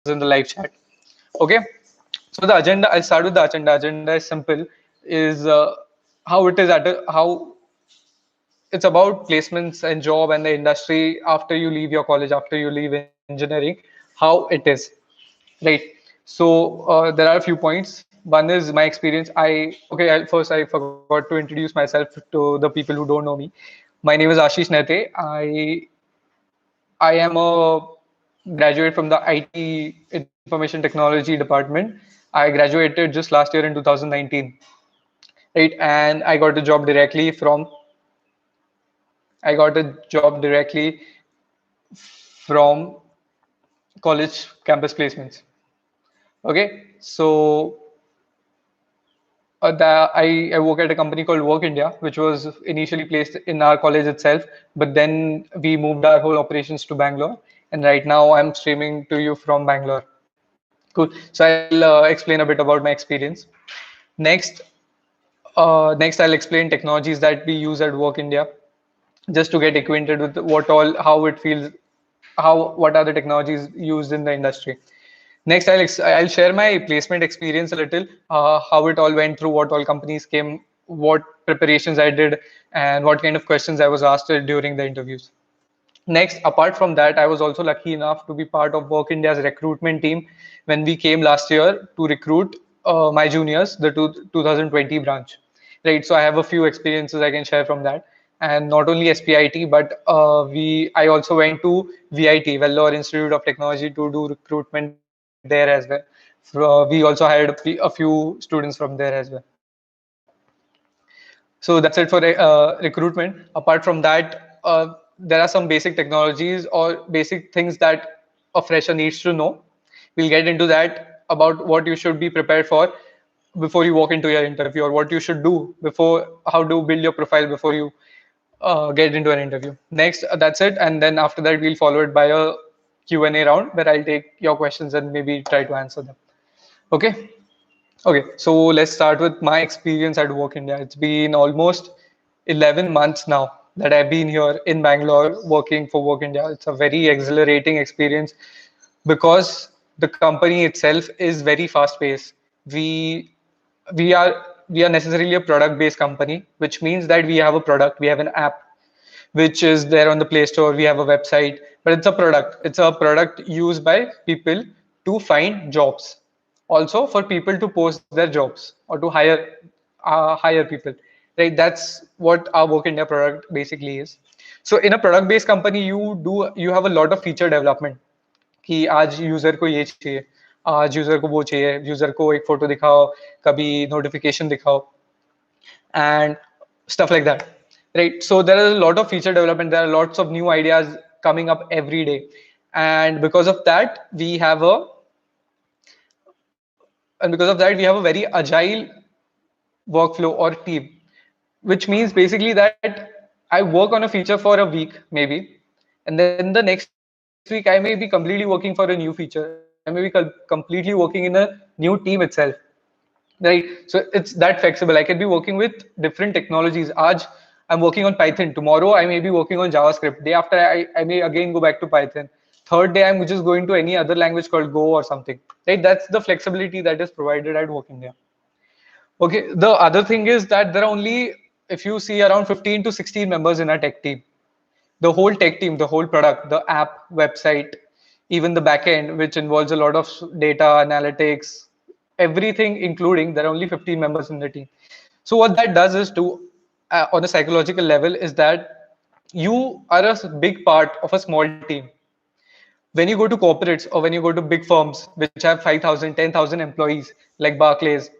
in the live chat. Okay, so the agenda. I'll start with the agenda. Agenda is simple. Is how it is how it's about placements and job and the industry after you leave your college, after you leave engineering, how it is, right? So there are a few points. One is my experience. First I forgot to introduce myself to the people who don't know me. My name is Ashish Nete. I am a graduate from the IT Information Technology department. I graduated just last year in 2019, right? And I got a job directly from college campus placements. Okay, so I work at a company called Work India, which was initially placed in our college itself, but then we moved our whole operations to Bangalore, and right now I'm streaming to you from Bangalore. Cool. So I'll explain a bit about my experience. Next, next I'll explain technologies that we use at Work India, just to get acquainted with how it feels, what are the technologies used in the industry. Next, I'll share my placement experience a little, how it all went through, what all companies came, what preparations I did, and what kind of questions I was asked during the interviews. Next, apart from that, I was also lucky enough to be part of Work India's recruitment team when we came last year to recruit my juniors, the 2020 branch. Right. So I have a few experiences I can share from that, and not only SPIT, but I also went to VIT, Vellore Institute of Technology, to do recruitment there as well. We also hired a few students from there as well. So that's it for recruitment. Apart from that, there are some basic technologies or basic things that a fresher needs to know. We'll get into that about what you should be prepared for before you walk into your interview, or what you should do before, how to build your profile before you get into an interview. Next, that's it. And then after that, we'll follow it by a Q&A round where I'll take your questions and maybe try to answer them. Okay. Okay, so let's start with my experience at Work India. It's been almost 11 months now that I've been here in Bangalore working for Work India. It's a very exhilarating experience because the company itself is very fast paced. We we are necessarily a product based company, which means that we have a product, we have an app which is there on the Play Store. We have a website, but it's a product. It's a product used by people to find jobs, also for people to post their jobs or to hire people. Right? That's what our Work India product basically is. So in a product based company, you have a lot of feature development. कि आज user को ये चाहिए, आज user को वो चाहिए, user को एक फोटो दिखाओ, कभी नोटिफिकेशन दिखाओ, and stuff like that, right? So there is a lot of feature development, there are lots of new ideas coming up every day, and because of that we have a very agile workflow or team, which means basically that I work on a feature for a week maybe, and then the next week I may be completely working for a new feature, I may be completely working in a new team itself. Right, so it's that flexible. I can be working with different technologies. Aaj I'm working on Python, tomorrow I may be working on JavaScript, day after I may again go back to Python, third day I'm just going to any other language called Go or something, right? That's the flexibility that is provided at Work India. Okay, the other thing is that there are only, if you see, around 15 to 16 members in our tech team. The whole tech team, the whole product, the app, website, even the backend, which involves a lot of data analytics, everything including, there are only 15 members in the team. So what that does is on a psychological level, is that you are a big part of a small team. When you go to corporates or when you go to big firms which have 5,000, 10,000 employees like Barclays,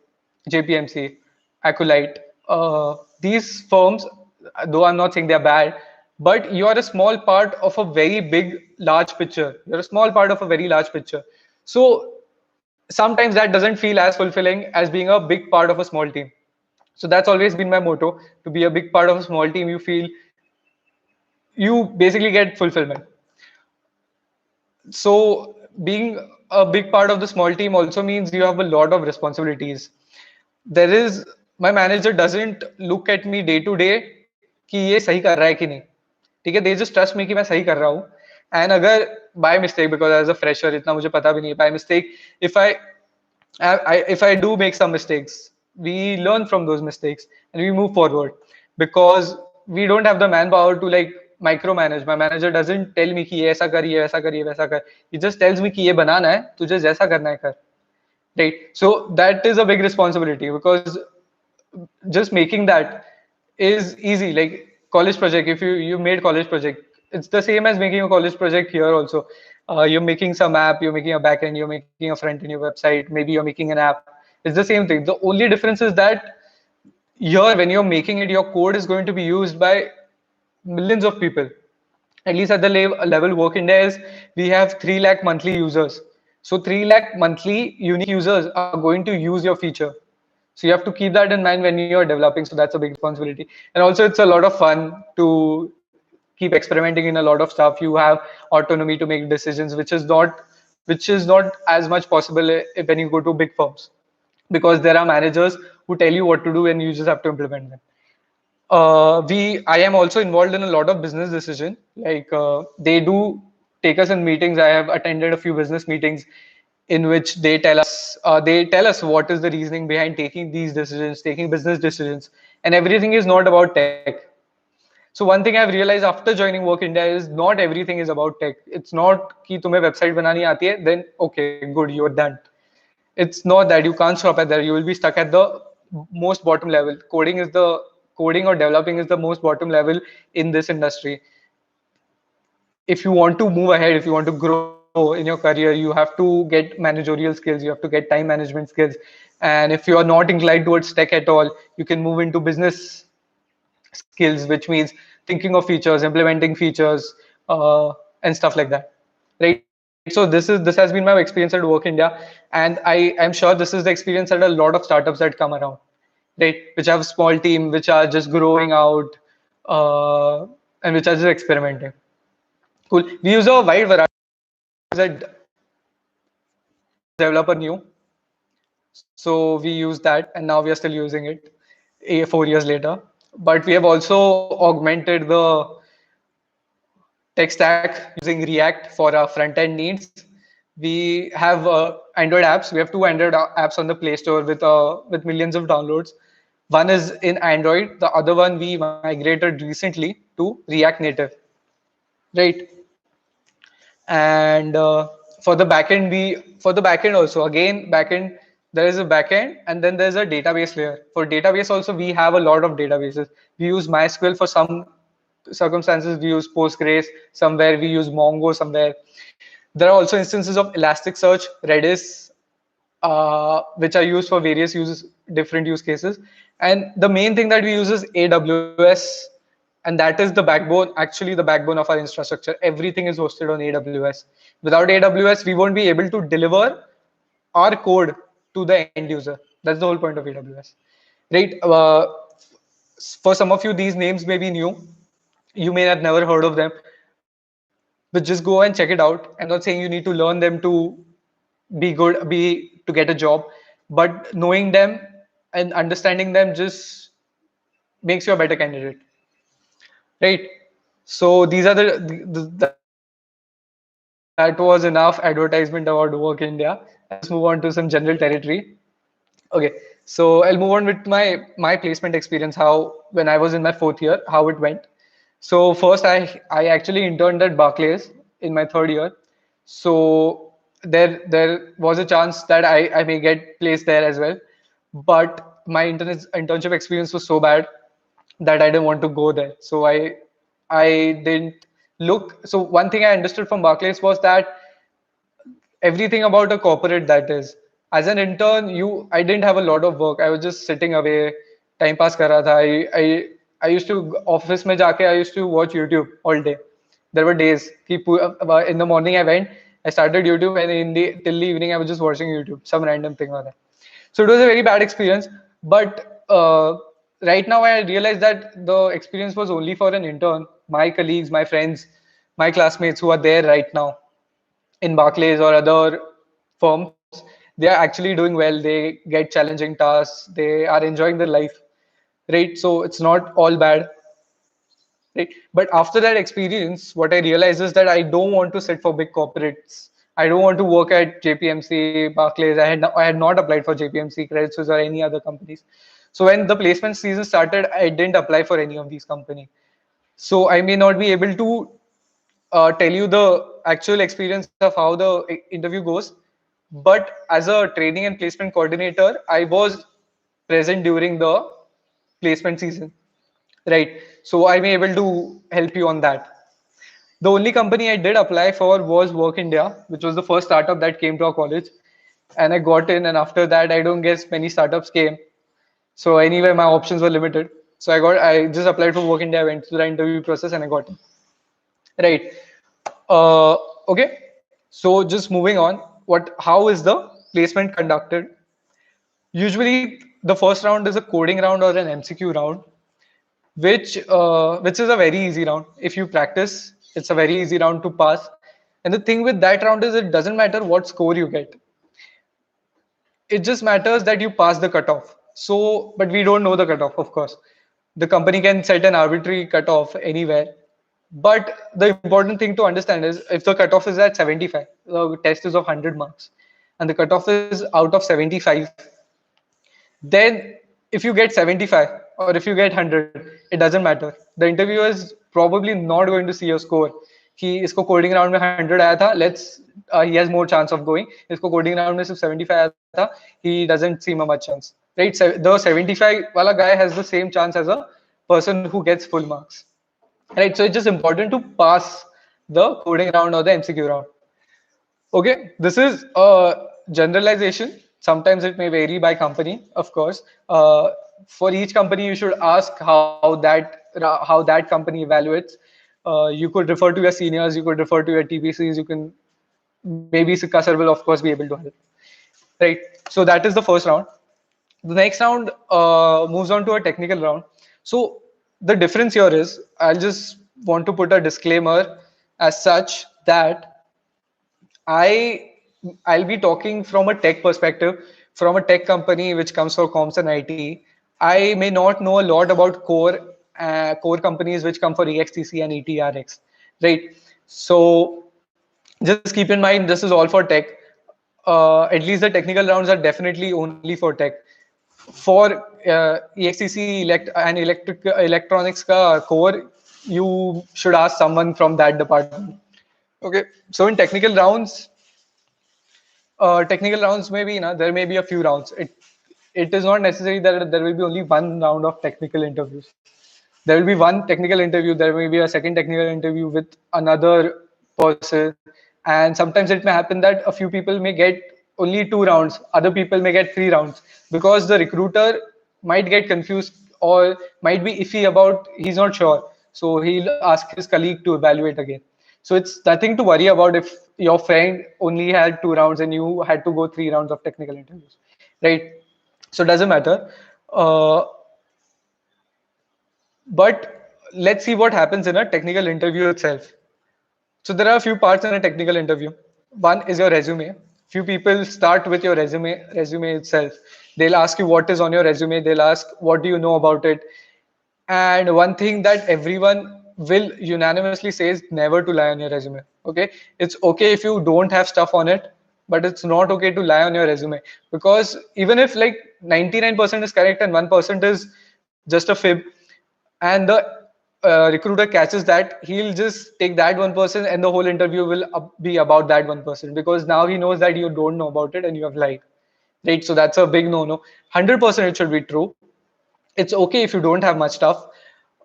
JPMC, Acolyte, these firms, though I'm not saying they're bad, but you are a small part of a very big, large picture. You're a small part of a very large picture. So sometimes that doesn't feel as fulfilling as being a big part of a small team. So that's always been my motto, to be a big part of a small team. You basically get fulfillment. So being a big part of the small team also means you have a lot of responsibilities. There is, my manager doesn't look at me day to day कि ये सही कर रहा है कि नहीं, ठीक है? They just trust me कि मैं सही कर रहा हूँ. And अगर by mistake, because as a fresher इतना मुझे पता भी नहीं है, by mistake if if I do make some mistakes, we learn from those mistakes and we move forward, because we don't have the manpower to like micromanage. My manager doesn't tell me कि ये ऐसा कर, ये वैसा कर, ये वैसा कर. He just tells me कि ये बनाना है, तुझे जैसा करना है कर. Right? So that is a big responsibility, because just making that is easy. Like college project, if you made college project, it's the same as making a college project here also. You're making some app, you're making a backend, you're making a front end, your website, maybe you're making an app. It's the same thing. The only difference is that here, when you're making it, your code is going to be used by millions of people. At least at the level work India is, we have 3 lakh monthly users. So 3 lakh monthly unique users are going to use your feature. So you have to keep that in mind when you're developing. So that's a big responsibility. And also it's a lot of fun to keep experimenting in a lot of stuff. You have autonomy to make decisions, which is not as much possible when you go to big firms, because there are managers who tell you what to do and you just have to implement them. I am also involved in a lot of business decision. Like they do take us in meetings. I have attended a few business meetings in which they tell us what is the reasoning behind taking these decisions, taking business decisions, and everything is not about tech. So one thing I've realized after joining Work India is not everything is about tech. It's not कि तुम्हें website बनानी आती है, then okay, good, you're done. It's not that. You can't stop at there. You will be stuck at the most bottom level. Coding or developing is the most bottom level in this industry. If you want to move ahead, if you want to grow in your career, you have to get managerial skills, you have to get time management skills. And if you are not inclined towards tech at all, you can move into business skills, which means thinking of features, implementing features, and stuff like that. Right. So this has been my experience at Work India, and I am sure this is the experience at a lot of startups that come around, right? Which have a small team, which are just growing out, and which are just experimenting. Cool. We use a wide variety that developer new. So we use that, and now we are still using it 4 years later. But we have also augmented the tech stack using React for our front end needs. We have Android apps. We have two Android apps on the Play Store with millions of downloads. One is in Android. The other one we migrated recently to React Native, right? And for the backend also, again, backend, there is a backend and then there's a database layer. For database also, we have a lot of databases. We use MySQL for some circumstances, we use Postgres somewhere, we use Mongo somewhere. There are also instances of Elasticsearch, Redis, which are used for various uses, different use cases. And the main thing that we use is AWS, and that is the backbone, actually the backbone of our infrastructure. Everything is hosted on AWS. Without AWS, we won't be able to deliver our code to the end user. That's the whole point of AWS, right? For some of you, these names may be new. You may have never heard of them, but just go and check it out. I'm not saying you need to learn them to be to get a job, but knowing them and understanding them just makes you a better candidate, right? So these are that was enough advertisement about Work India. I'll just move on to some general territory. Okay, so I'll move on with my placement experience, how when I was in my 4th year, how it went. So first, I actually interned at Barclays in my 3rd year. So there was a chance that I may get placed there as well, but my internship experience was so bad that I didn't want to go there. So I didn't look. So one thing I understood from Barclays was that everything about a corporate, that is, as an intern, I didn't have a lot of work. I was just sitting away, time pass kar raha tha. I used to office mein jaake, I used to watch YouTube all day. There were days in the morning I went, I started YouTube, and till the evening I was just watching YouTube, some random thing or that. So it was a very bad experience. But right now I realize that the experience was only for an intern. My colleagues, my friends, my classmates who are there right now in Barclays or other firms, they are actually doing well. They get challenging tasks. They are enjoying their life, right? So it's not all bad. right? But after that experience, what I realized is that I don't want to sit for big corporates. I don't want to work at JPMC, Barclays. I had not applied for JPMC, Credit Suisse, or any other companies. So when the placement season started, I didn't apply for any of these companies. So I may not be able to tell you the actual experience of how the interview goes. But as a training and placement coordinator, I was present during the placement season, right? So I may able to help you on that. The only company I did apply for was Work India, which was the first startup that came to our college. And I got in, and after that, I don't guess many startups came. So anyway, my options were limited. So I just applied for Work India, went through the interview process, and I got in. Right. Uh, okay. So just moving on, how is the placement conducted? Usually, the first round is a coding round or an MCQ round, which is a very easy round. If you practice, it's a very easy round to pass. And the thing with that round is it doesn't matter what score you get. It just matters that you pass the cutoff. So, but we don't know the cutoff, of course. The company can set an arbitrary cutoff anywhere. But the important thing to understand is if the cutoff is at 75, the test is of 100 marks, and the cutoff is out of 75, then if you get 75 or if you get 100, it doesn't matter. The interviewer is probably not going to see your score. कि इसको coding round में 100 आया था, he has more chance of going. इसको coding round में सिर्फ 75 आया था, he doesn't seem a much chance, right? So the 75 वाला guy has the same chance as a person who gets full marks, right? So it's just important to pass the coding round or the MCQ round. Okay, this is a generalization. Sometimes it may vary by company, of course. For each company, you should ask how that company evaluates. You could refer to your seniors, you could refer to your TPCs, you can maybe Sikka sir will of course be able to help. Right. So that is the first round. The next round moves on to a technical round. So the difference here is, I'll just want to put a disclaimer as such that I I'll be talking from a tech perspective, from a tech company which comes for comms and IT. I may not know a lot about core companies which come for EXTC and ETRX, right? So just keep in mind this is all for tech. At least the technical rounds are definitely only for tech. For EXTC and electronics ka core, you should ask someone from that department. Okay, so in technical rounds maybe there may be a few rounds. It is not necessary that there will be only one round of technical interviews. There will be one technical interview, there may be a second technical interview with another person, and sometimes it may happen that a few people may get only 2 rounds, other people may get 3 rounds, because the recruiter might get confused or might be iffy about, he's not sure, so he'll ask his colleague to evaluate again. So it's nothing to worry about if your friend only had 2 rounds and you had to go 3 rounds of technical interviews, right? So it doesn't matter. But let's see what happens in a technical interview itself. So there are a few parts in a technical interview. One is your resume. Few people start with your resume itself. They'll ask you what is on your resume. They'll ask what do you know about it. And one thing that everyone will unanimously say is never to lie on your resume. Okay, it's okay if you don't have stuff on it, but it's not okay to lie on your resume, because even if like 99% is correct and 1% is just a fib, and the recruiter catches that, he'll just take that 1% and the whole interview will be about that 1%, because now he knows that you don't know about it and you have lied, right? So that's a big no-no. 100% it should be true. It's okay if you don't have much stuff,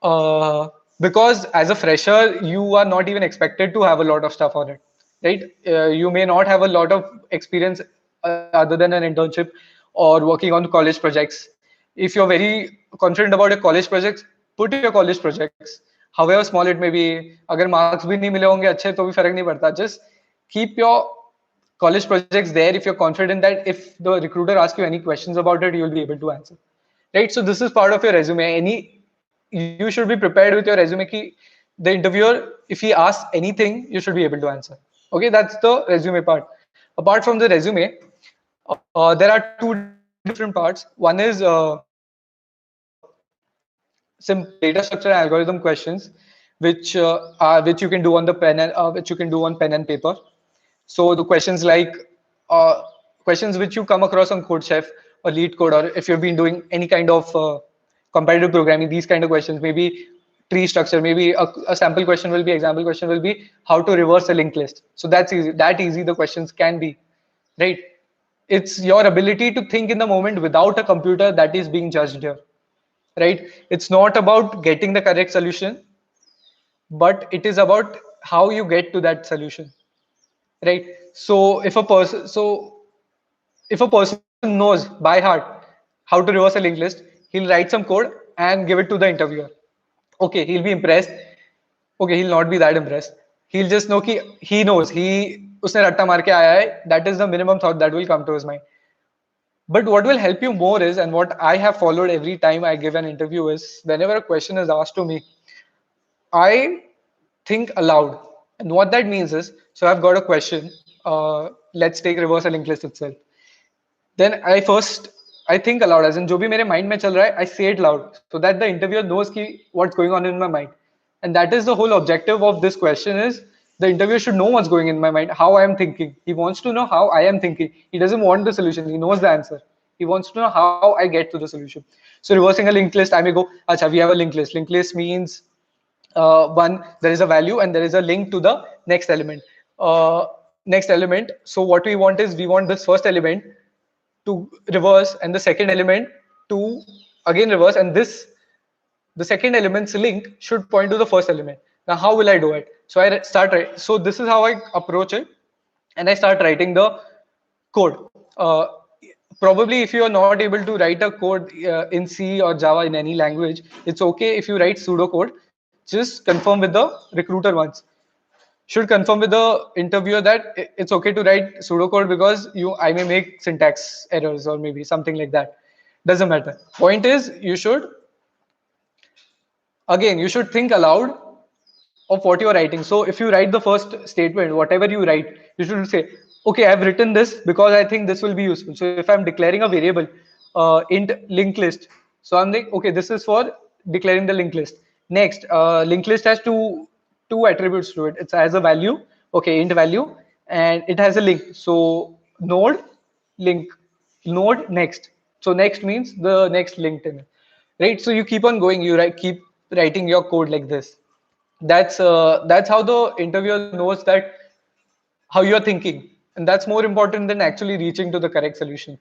uh, because as a fresher you are not even expected to have a lot of stuff on it, right? You may not have a lot of experience other than an internship or working on college projects. If you're very confident about your college projects, put your college projects, however small it may be. Agar marks bhi nahi mile honge अच्छे तो भी फर्क नहीं पड़ता. Just keep your college projects there if you're confident that if the recruiter asks you any questions about it, you'll be able to answer, right? So this is part of your resume. You should be prepared with your resume ki the interviewer, if he asks anything, you should be able to answer. Okay, that's the resume part. Apart from the resume, there are two different parts. One is simple data structure and algorithm questions, which you can do on the pen and which you can do on pen and paper. So the questions like uh, questions which you come across on Code Chef or Lead Code, or if you've been doing any kind of competitive programming, these kind of questions, maybe tree structure, maybe a sample question will be, example question will be how to reverse a linked list. So that's easy. That easy the questions can be, right? It's your ability to think in the moment without a computer that is being judged here, right? It's not about getting the correct solution, but it is about how you get to that solution, right? So if a person knows by heart how to reverse a linked list, he'll write some code and give it to the interviewer. Okay, he'll be impressed. Okay, he'll not be that impressed. He'll just know कि he knows he उसने रट्टा मार के आया है. That is the minimum thought that will come to his mind. But what will help you more is, and what I have followed every time I give an interview is, whenever a question is asked to me, I think aloud. And what that means is, so I've got a question. Let's take reverse a linked list itself. Then I think aloud, as in जो भी मेरे mind में चल रहा है, I say it loud so that the interviewer knows कि what's going on in my mind. And that is the whole objective of this question is the interviewer should know what's going in my mind, how I am thinking. He wants to know how I am thinking. He doesn't want the solution. He knows the answer. He wants to know how I get to the solution. So reversing a linked list, I may go, Acha, we have a linked list. Linked list means one, there is a value and there is a link to the next element. Next element. So what we want is we want this first element to reverse and the second element to again reverse, and this the second element's link should point to the first element. Now how will I do it? So I start right. So this is how I approach it, and I start writing the code. Probably if you are not able to write a code in C or Java in any language, it's okay if you write pseudocode. Just confirm with the recruiter once. Should confirm with the interviewer that it's okay to write pseudocode because I may make syntax errors or maybe something like that. Doesn't matter. Point is you should think aloud of what you're writing. So if you write the first statement, whatever you write, you should say, okay, I've written this because I think this will be useful. So if I'm declaring a variable int linked list, so I'm like, okay, this is for declaring the linked list. Next, linked list has two attributes to it. It has a value, okay, int value, and it has a link. So node link, node next. So next means the next linked in it, right? So you keep on going. Keep writing your code like this. That's how the interviewer knows that how you're thinking, and that's more important than actually reaching to the correct solution.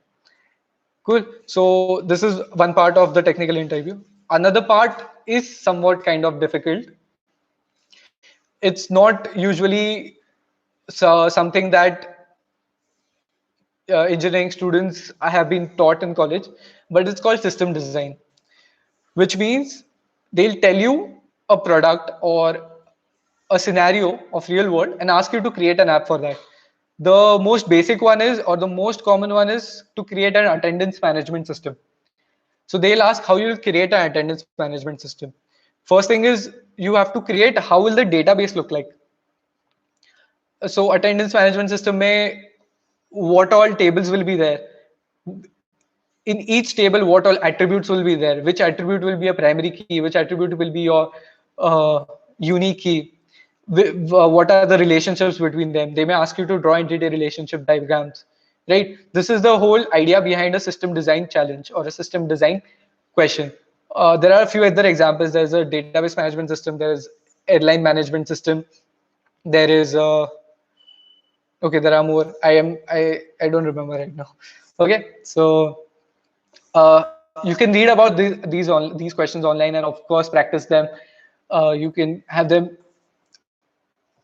Cool. So this is one part of the technical interview. Another part is somewhat kind of difficult. It's not usually something that engineering students have been taught in college, but it's called system design, which means they'll tell you a product or a scenario of real world and ask you to create an app for that. The most basic one is, or the most common one is, to create an attendance management system. So they'll ask how you'll create an attendance management system. First thing is you have to create how will the database look like. So attendance management system may, what all tables will be there. In each table, what all attributes will be there, which attribute will be a primary key, which attribute will be your unique key, what are the relationships between them. They may ask you to draw entity relationship diagrams, right? This is the whole idea behind a system design challenge or a system design question. There are a few other examples. There's a database management system, there is airline management system, there is okay, there are more. I don't remember right now. Okay, so you can read about these questions online, and of course practice them. You can have them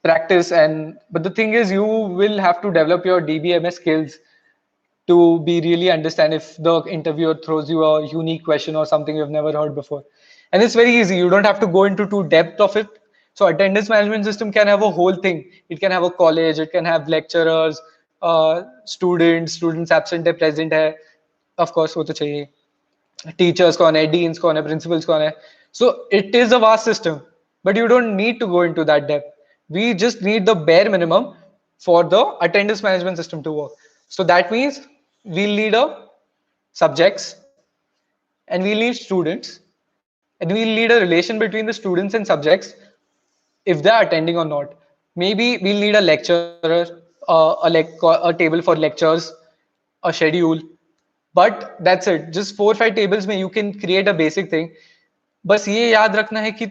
practice, and but the thing is you will have to develop your DBMS skills to be really understand if the interviewer throws you a unique question or something you've never heard before. And it's very easy. You don't have to go into too depth of it. So attendance management system can have a whole thing. It can have a college, it can have lecturers, students absent है, present है. Of course, वो तो चाहिए. Teachers कौन है, deans कौन है, principals कौन है. So it is a vast system, but you don't need to go into that depth. We just need the bare minimum for the attendance management system to work. So that means we'll need a subjects, and we'll need students, and we'll need a relation between the students and subjects if they are attending or not. Maybe we'll need a lecturer, a table for lectures, a schedule, but that's it. Just 4 or 5 tables में you can create a basic thing. बस ये याद रखना है कि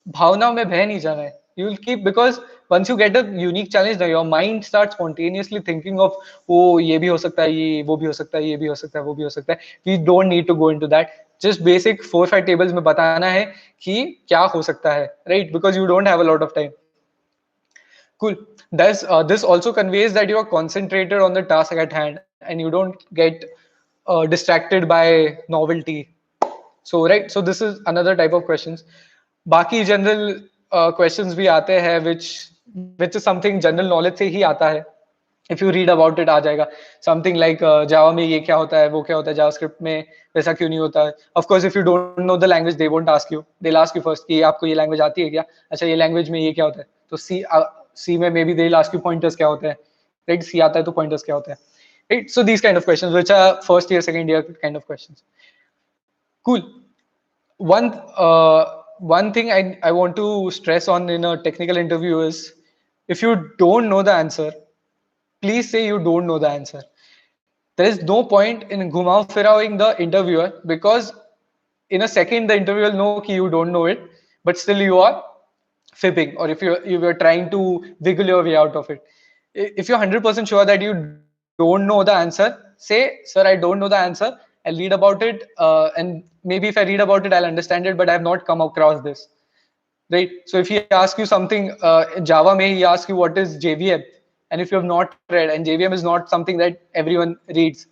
भावनाओं में बह नहीं जाना है. You will keep, because once you get a unique challenge, now your mind starts spontaneously thinking of, oh ये भी हो सकता है, ये वो भी हो सकता है, ये भी हो सकता है, वो भी हो सकता है. We don't need to go into that. Just basic 4 or 5 tables में बताना है कि क्या हो सकता है, right? Because you don't have a lot of time. Cool. This also conveys that you are concentrated on the task at hand and you don't get distracted by novelty. So right, so this is another type of questions. बाकी general questions भी आते हैं, which is something general knowledge से ही आता है. If you read about it आ जाएगा. Something like Java में ये क्या होता है, वो क्या होता है, JavaScript में वैसा क्यों नहीं होता है. Of course, if you don't know the language, they won't ask you. They'll ask you first कि आपको ये language आती है क्या? अच्छा ये language में ये क्या होता है? तो C में maybe they'll ask you pointers क्या होते हैं. Right? C आता है तो pointers क्या होते हैं. Right? So these kind of questions, which are first year, second year kind of questions. Cool. One thing I want to stress on in a technical interview is, if you don't know the answer, please say you don't know the answer. There is no point in ghumao firaoing the interviewer, because in a second the interviewer will know कि you don't know it, but still you are fibbing, or if you're trying to wiggle your way out of it. If you're 100% sure that you don't know the answer, say, sir, I don't know the answer. I'll read about it, and maybe if I read about it, I'll understand it, but I have not come across this. Right? So if he asks you something, Java may he asks you what is JVM, and if you have not read, and JVM is not something that everyone reads.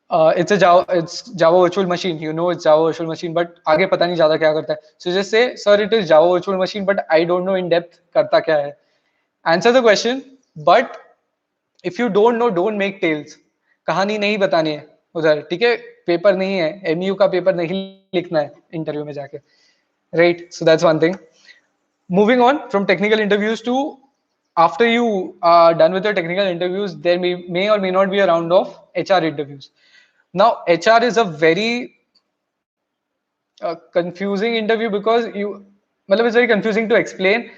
It's Java virtual machine. You know it's Java virtual machine, but आगे पता नहीं ज़्यादा क्या करता है. So just say, sir, it is Java virtual machine, but I don't know in depth करता क्या है. Answer the question, but if you don't know, don't make tales. कहानी नहीं बतानी है उधर, ठीक है? पेपर नहीं है, MU का पेपर नहीं लिखना है इंटरव्यू में जाके. Right? So that's one thing. Moving on from technical interviews to, after you are done with your technical interviews, there may or may not be a round of HR interviews. Now, HR is a very confusing interview, because it's very confusing to explain,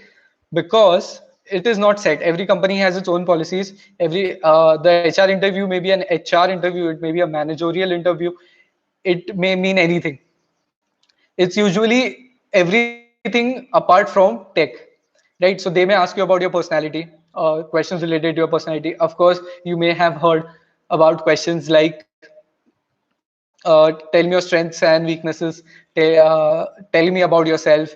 because it is not set. Every company has its own policies. The HR interview may be an HR interview, it may be a managerial interview, it may mean anything. It's usually everything apart from tech, right? So they may ask you about your personality, questions related to your personality. Of course, you may have heard about questions like, tell me your strengths and weaknesses, tell me about yourself.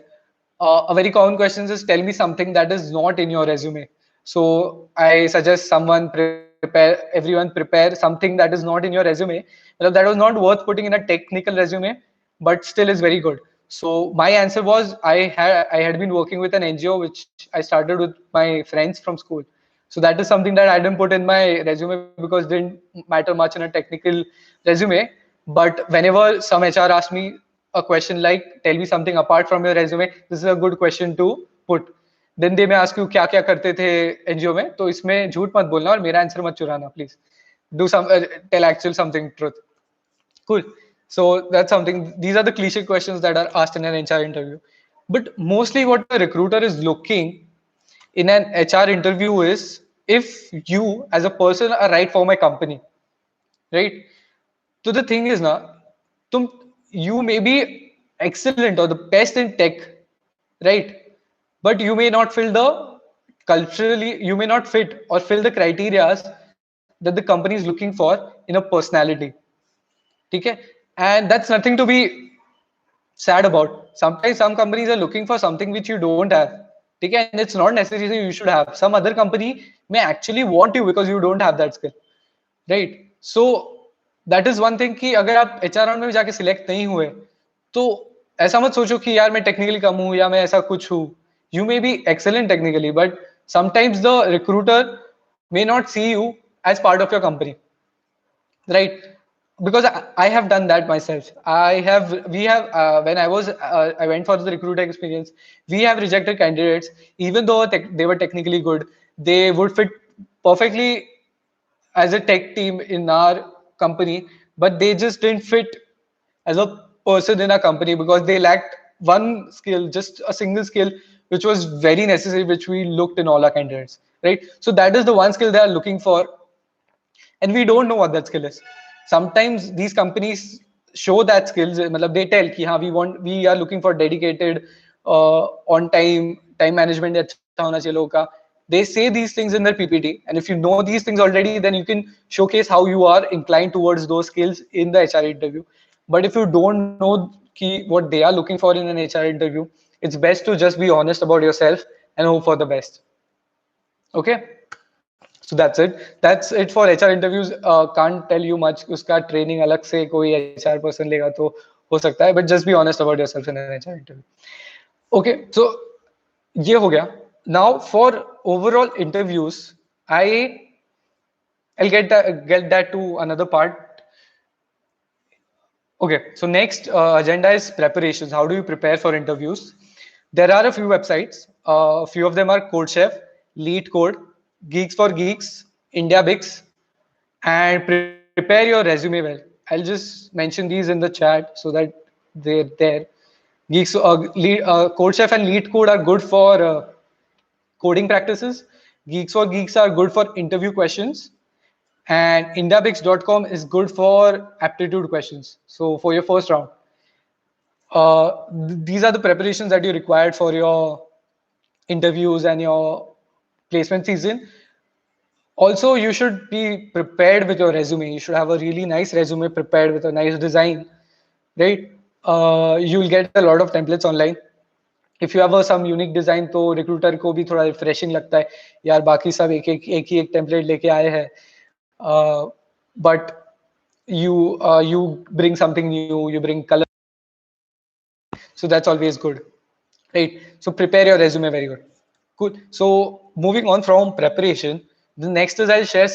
A very common question is, tell me something that is not in your resume. So I suggest everyone prepare something that is not in your resume. That was not worth putting in a technical resume, but still is very good. So my answer was, I had been working with an NGO which I started with my friends from school. So that is something that I didn't put in my resume, because it didn't matter much in a technical resume. But whenever some HR asks me a question like, tell me something apart from your resume, this is a good question to put. Then they may ask you क्या क्या करते थे NGO में, तो इसमें झूठ मत बोलना और मेरा आंसर मत चुराना please. Do some tell actual something truth. Cool. So that's something. These are the cliche questions that are asked in an HR interview. But mostly what a recruiter is looking in an HR interview is if you as a person are right for my company, right? So the thing is now, you may be excellent or the best in tech, right? But you may not fill the culturally, you may not fit or fill the criteria that the company is looking for in a personality. Okay? And that's nothing to be sad about. Sometimes some companies are looking for something which you don't have. Okay? And it's not necessarily you should have. Some other company may actually want you because you don't have that skill. Right? So that is one thing कि अगर आप HR round में भी जाके select नहीं हुए, तो ऐसा मत सोचो कि यार मैं टेक्निकली कम हूं या मैं ऐसा कुछ हूं. You may be excellent technically, but sometimes the recruiter may not see you as part of your company, right? Because I have done that myself. We have when I went for the recruiter experience, we have rejected candidates even though they were technically good. They would fit perfectly as a tech team in our company, but they just didn't fit as a person in our company because they lacked one skill, just a single skill, which was very necessary, which we looked in all our candidates, right? So that is the one skill they are looking for, and we don't know what that skill is. Sometimes these companies show that skills, matlab they tell ki haan, we are looking for dedicated, on time management अच्छा होना चाहिए लोगों का. They say these things in their PPT, and if you know these things already, then you can showcase how you are inclined towards those skills in the HR interview. But if you don't know ki what they are looking for in an HR interview, it's best to just be honest about yourself and hope for the best. Okay. So that's it for HR interviews. Can't tell you much. उसका training अलग से कोई HR person लेगा तो हो सकता है, but just be honest about yourself in an HR interview. Okay, so ये हो गया. Now for overall interviews, I'll get that to another part. Okay, so next agenda is preparations. How do you prepare for interviews? There are a few websites. A few of them are CodeChef, Lead Code, Geeks for Geeks, India Bix, and prepare your resume well. I'll just mention these in the chat so that they're there. Geeks, CodeChef and Lead Code are good for coding practices. Geeks for Geeks are good for interview questions. And indiabix.com is good for aptitude questions. So for your first round, these are the preparations that you required for your interviews and your placement season. Also, you should be prepared with your resume. You should have a really nice resume prepared with a nice design, right? You'll get a lot of templates online. If you have some unique design, तो recruiter को भी थोड़ा refreshing लगता है. यार बाकी सब एक ही एक template लेके आए हैं. But you bring something new. You bring color. So that's always good, right? So prepare your resume very good. Cool. So moving on from preparation, the next is I'll share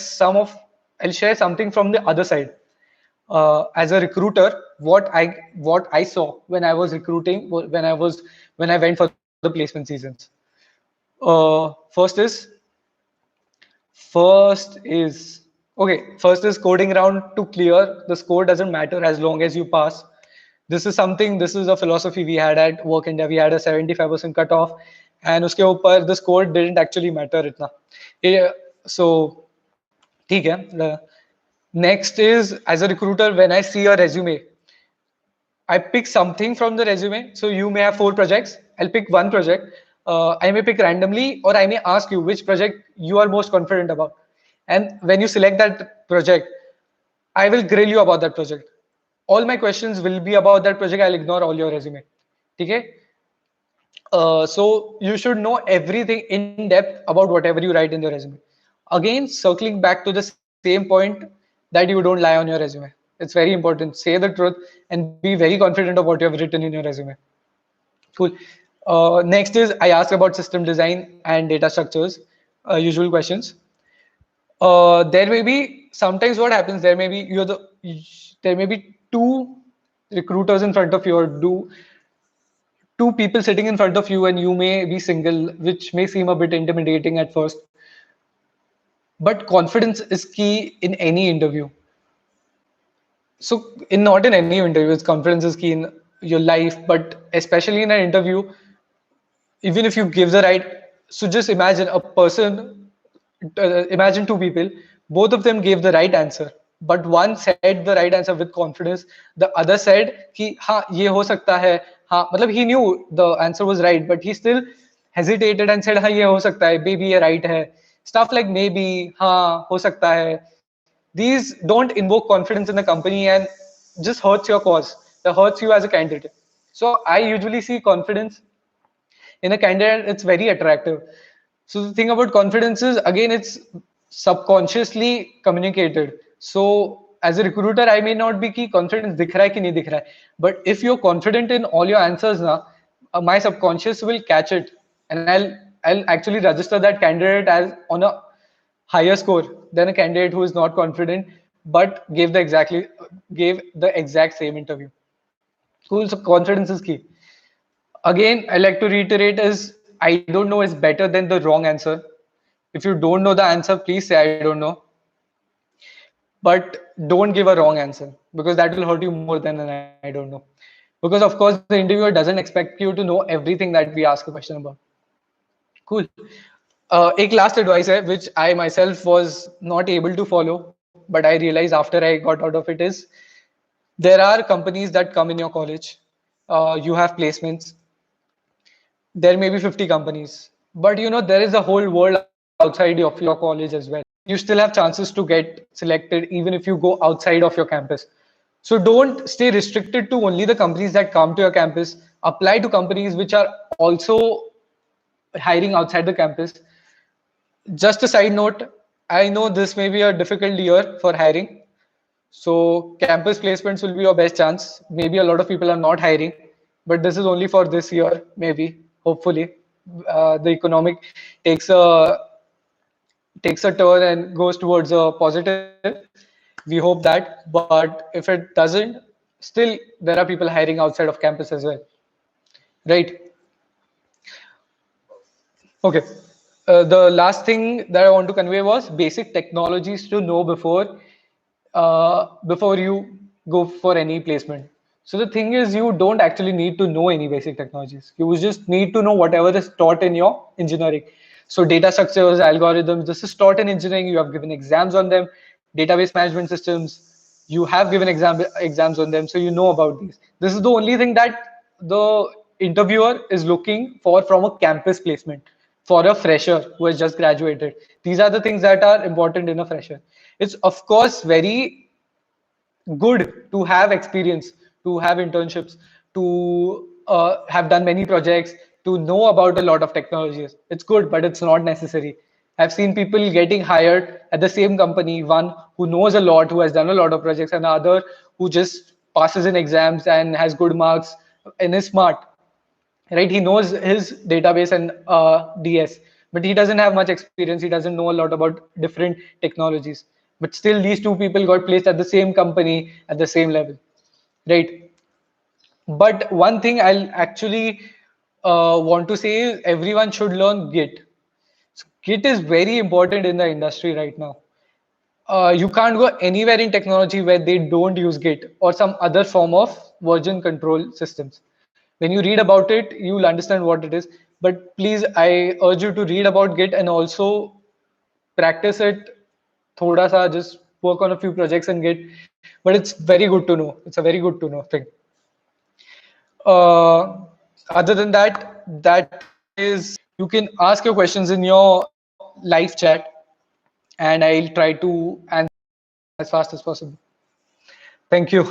something from the other side. As a recruiter, what I saw when I was recruiting, when I went for the placement seasons. First is first is coding round to clear. The score doesn't matter as long as you pass. This is a philosophy we had at Work India. We had a 75% cutoff, and uske upar the score didn't actually matter itna. So, ठीक है. Next is, as a recruiter, when I see a resume, I pick something from the resume. So you may have 4 projects. I'll pick one project. I may pick randomly, or I may ask you which project you are most confident about. And when you select that project, I will grill you about that project. All my questions will be about that project. I'll ignore all your resume. Okay? So you should know everything in depth about whatever you write in the resume. Again, circling back to the same point that you don't lie on your resume. It's very important. Say the truth and be very confident of what you have written in your resume. Cool. Next is I ask about system design and data structures, usual questions. There may be sometimes what happens. There may be 2 recruiters in front of you, or 2 people sitting in front of you, and you may be single, which may seem a bit intimidating at first. But confidence is key in any interview. So not in any interview, confidence is key in your life, but especially in an interview, even if you give the right, so just imagine a person, imagine 2 people, both of them gave the right answer, but one said the right answer with confidence, the other said कि हाँ ये हो सकता है, हाँ मतलब he knew the answer was right, but he still hesitated and said हाँ ये हो सकता है, maybe ये right है, stuff like maybe, हाँ हो सकता है. These don't invoke confidence in the company and just hurts your cause. That hurts you as a candidate. So I usually see confidence in a candidate. It's very attractive. So the thing about confidence is, again, it's subconsciously communicated. So as a recruiter, I may not be ki confidence dikh raha hai ki nahi dikh raha hai. But if you're confident in all your answers, my subconscious will catch it, and I'll actually register that candidate as on a higher score than a candidate who is not confident but gave the exact same interview. Cool. So confidence is key. Again, I like to reiterate is I don't know is better than the wrong answer. If you don't know the answer, please say I don't know. But don't give a wrong answer, because that will hurt you more than an I don't know. Because of course the interviewer doesn't expect you to know everything that we ask a question about. Cool. एक last advice है which I myself was not able to follow, but I realized after I got out of it is there are companies that come in your college. You have placements. There may be 50 companies, but there is a whole world outside of your college as well. You still have chances to get selected even if you go outside of your campus. So don't stay restricted to only the companies that come to your campus. Apply to companies which are also hiring outside the campus. Just a side note, I know this may be a difficult year for hiring. So campus placements will be your best chance. Maybe a lot of people are not hiring, but this is only for this year, maybe, hopefully. The economic takes a takes a turn and goes towards a positive. We hope that, but if it doesn't, still there are people hiring outside of campus as well, right? Okay. The last thing that I want to convey was basic technologies to know before you go for any placement. So the thing is, you don't actually need to know any basic technologies. You just need to know whatever is taught in your engineering. So data structures, algorithms, this is taught in engineering. You have given exams on them. Database management systems, you have given exams on them, so you know about these. This is the only thing that the interviewer is looking for from a campus placement for a fresher who has just graduated. These are the things that are important in a fresher. It's of course very good to have experience, to have internships, to have done many projects, to know about a lot of technologies. It's good, but it's not necessary. I've seen people getting hired at the same company, one who knows a lot, who has done a lot of projects, and the other who just passes in exams and has good marks and is smart, right? He knows his database and DS, but he doesn't have much experience. He doesn't know a lot about different technologies. But still, these two people got placed at the same company at the same level, right? But one thing I'll actually want to say is everyone should learn Git. So Git is very important in the industry right now. You can't go anywhere in technology where they don't use Git or some other form of version control systems. When you read about it, you'll understand what it is. But please, I urge you to read about Git and also practice it. Thoda sa, just work on a few projects and Git. But it's very good to know. It's a very good to know thing. Uh, Other than that, that is, you can ask your questions in your live chat, and I'll try to answer as fast as possible. Thank you.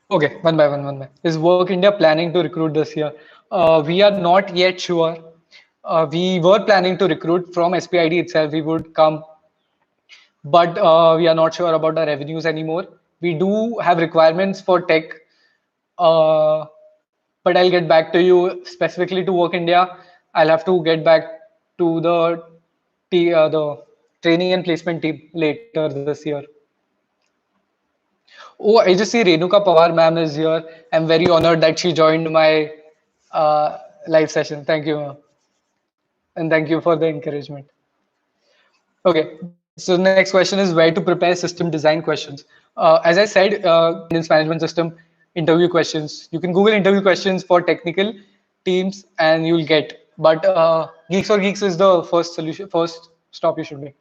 Okay, one by one, one by. Is Work India planning to recruit this year? We are not yet sure. We were planning to recruit from SPID itself. We would come, but we are not sure about our revenues anymore. We do have requirements for tech, uh, but I'll get back to you specifically to Work India. I'll have to get back to the training and placement team later this year. Oh, I just see Renuka Pawar ma'am is here. I'm very honored that she joined my live session. Thank you, ma'am. And thank you for the encouragement. Okay, so the next question is where to prepare system design questions. As I said, management system interview questions. You can Google interview questions for technical teams and you'll get. But Geeks or Geeks is the first solution, first stop you should make.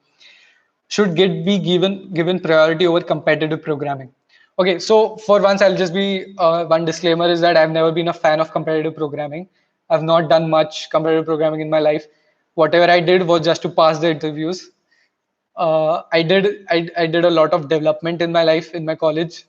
Should Git be given priority over competitive programming? Okay, so for once, I'll just be one disclaimer is that I've never been a fan of competitive programming. I've not done much competitive programming in my life. Whatever I did was just to pass the interviews. I did a lot of development in my life in my college.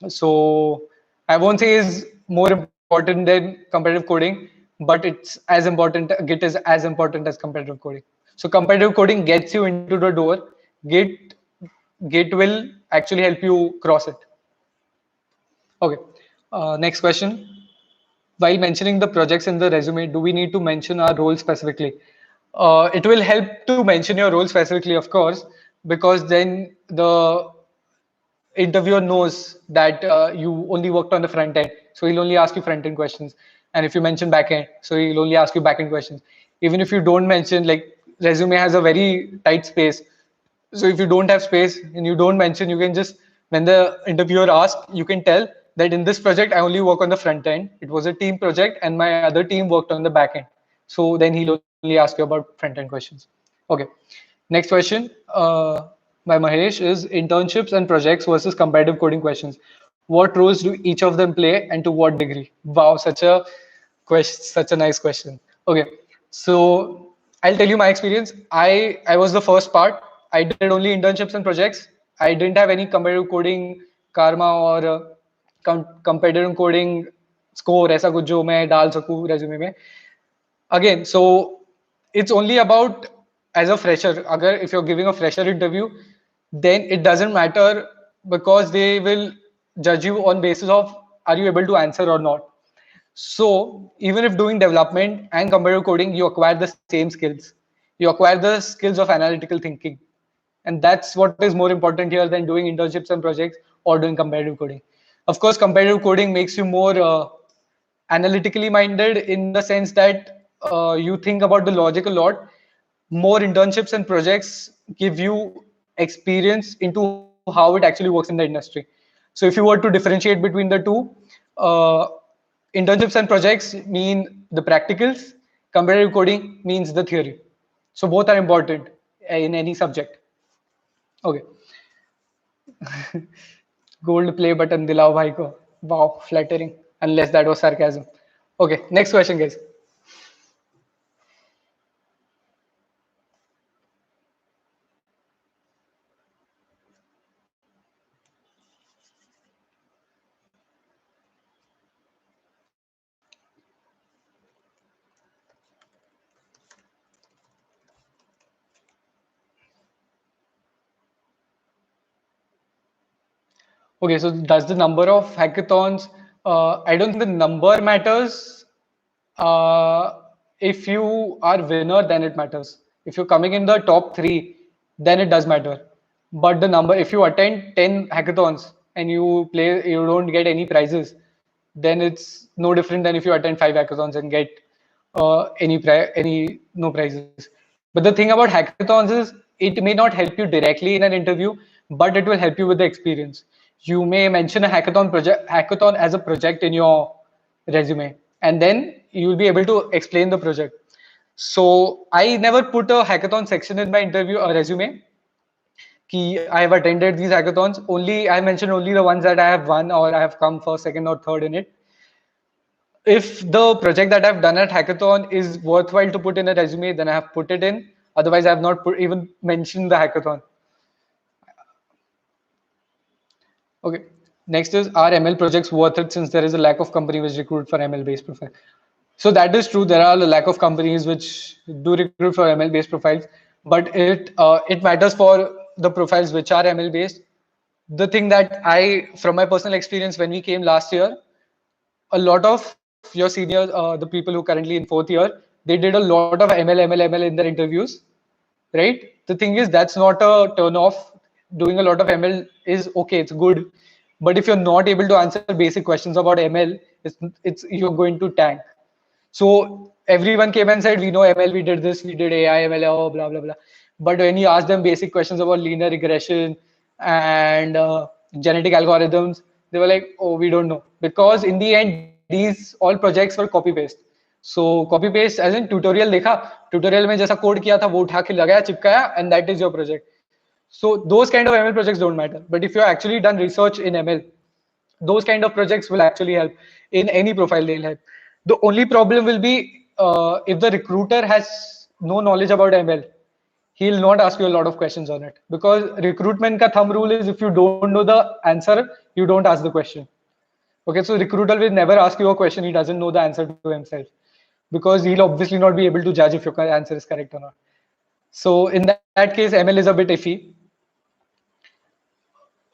So I won't say is more important than competitive coding, but it's as important. Git is as important as competitive coding. So competitive coding gets you into the door. Git Git will actually help you cross it. Okay. Next question. while mentioning the projects in the resume, do we need to mention our role specifically? It will help to mention your role specifically, of course, because then the interviewer knows that you only worked on the front end, so he'll only ask you front end questions. And if you mention back end, so he'll only ask you back end questions. Even if you don't mention, like resume has a very tight space, so if you don't have space and you don't mention, you can just, when the interviewer asks, you can tell that in this project I only work on the front end. It was a team project and my other team worked on the back end. So then he'll only ask you about front end questions. Okay. Next question by Mahesh is internships and projects versus competitive coding questions. What roles do each of them play and to what degree? Wow, such a question, such a nice question. Okay, so I'll tell you my experience. I was the first part. I did only internships and projects. I didn't have any competitive coding karma or competitive coding score ऐसा कुछ जो मैं डाल सकूं resume में. Again, so it's only about as a fresher. Agar if you're giving a fresher interview, then it doesn't matter because they will judge you on basis of are you able to answer or not. So even if doing development and competitive coding, you acquire the same skills. You acquire the skills of analytical thinking, and that's what is more important here than doing internships and projects or doing competitive coding. Of course, competitive coding makes you more analytically minded in the sense that you think about the logic a lot. More internships and projects give you experience into how it actually works in the industry. So if you were to differentiate between the two, uh, internships and projects mean the practicals, competitive coding means the theory. So both are important in any subject. Okay. Gold play button dilao bhai ko. Wow, flattering. Unless that was sarcasm. Okay, next question, guys. Okay, so does the number of hackathons? I don't think the number matters. Uh, if you are winner, then it matters. If you're coming in the top three, then it does matter. But the number, if you attend 10 hackathons and you play, you don't get any prizes, then it's no different than if you attend 5 hackathons and get any no prizes. But the thing about hackathons is it may not help you directly in an interview, but it will help you with the experience. You may mention a hackathon as a project in your resume, and then you'll be able to explain the project. So I never put a hackathon section in my interview or resume. I have attended these hackathons. Only I mentioned only the ones that I have won or I have come first, second, or third in it. If the project that I've done at hackathon is worthwhile to put in a resume, then I have put it in. Otherwise, I have not even mentioned the hackathon. Okay. Next is, are ML projects worth it since there is a lack of company which recruit for ML based profile? So that is true. There are a lack of companies which do recruit for ML based profiles, but it matters for the profiles which are ML based. The thing that from my personal experience, when we came last year, a lot of your seniors, the people who currently in fourth year, they did a lot of ML in their interviews, right? The thing is, that's not a turn off. Doing a lot of ML is okay, it's good. But if you're not able to answer basic questions about ML, it's you're going to tank. So everyone came and said, we know ML, we did this, we did AI, ML, oh, blah, blah, blah. But when you ask them basic questions about linear regression and genetic algorithms, they were like, oh, we don't know. Because in the end, these all projects were copy paste. So copy paste as in tutorial देखा, tutorial में जैसा code किया था वो उठा के लगाया, चिपकाया, and that is your project. So those kind of ML projects don't matter. But if you actually done research in ML, those kind of projects will actually help. In any profile they'll help. The only problem will be if the recruiter has no knowledge about ML, he'll not ask you a lot of questions on it, because recruitment ka thumb rule is if you don't know the answer, you don't ask the question. Okay, so recruiter will never ask you a question he doesn't know the answer to himself, because he'll obviously not be able to judge if your answer is correct or not. So in that case, ML is a bit iffy.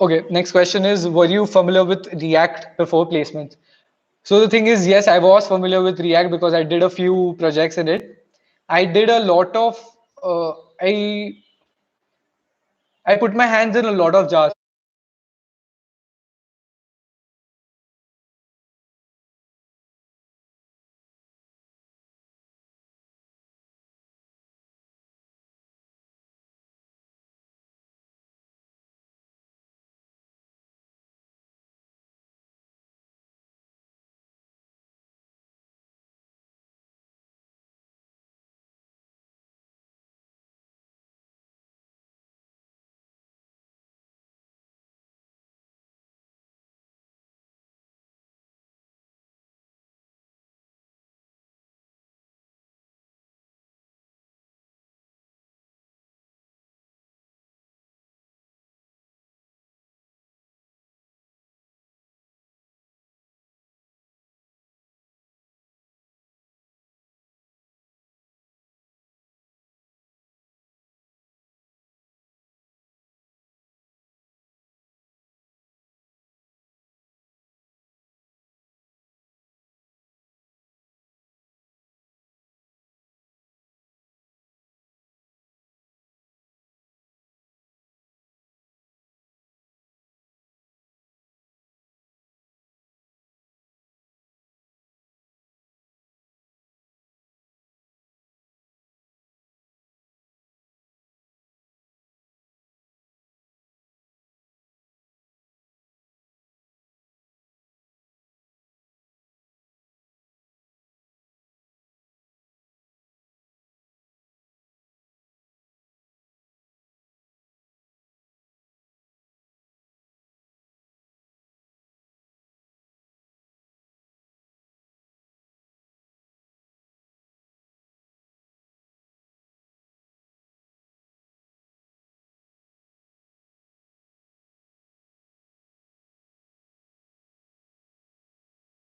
Okay, next question is, were you familiar with React before placement? So the thing is, yes, I was familiar with React because I did a few projects in it. I did a lot of uh, I I put my hands in a lot of JavaScript.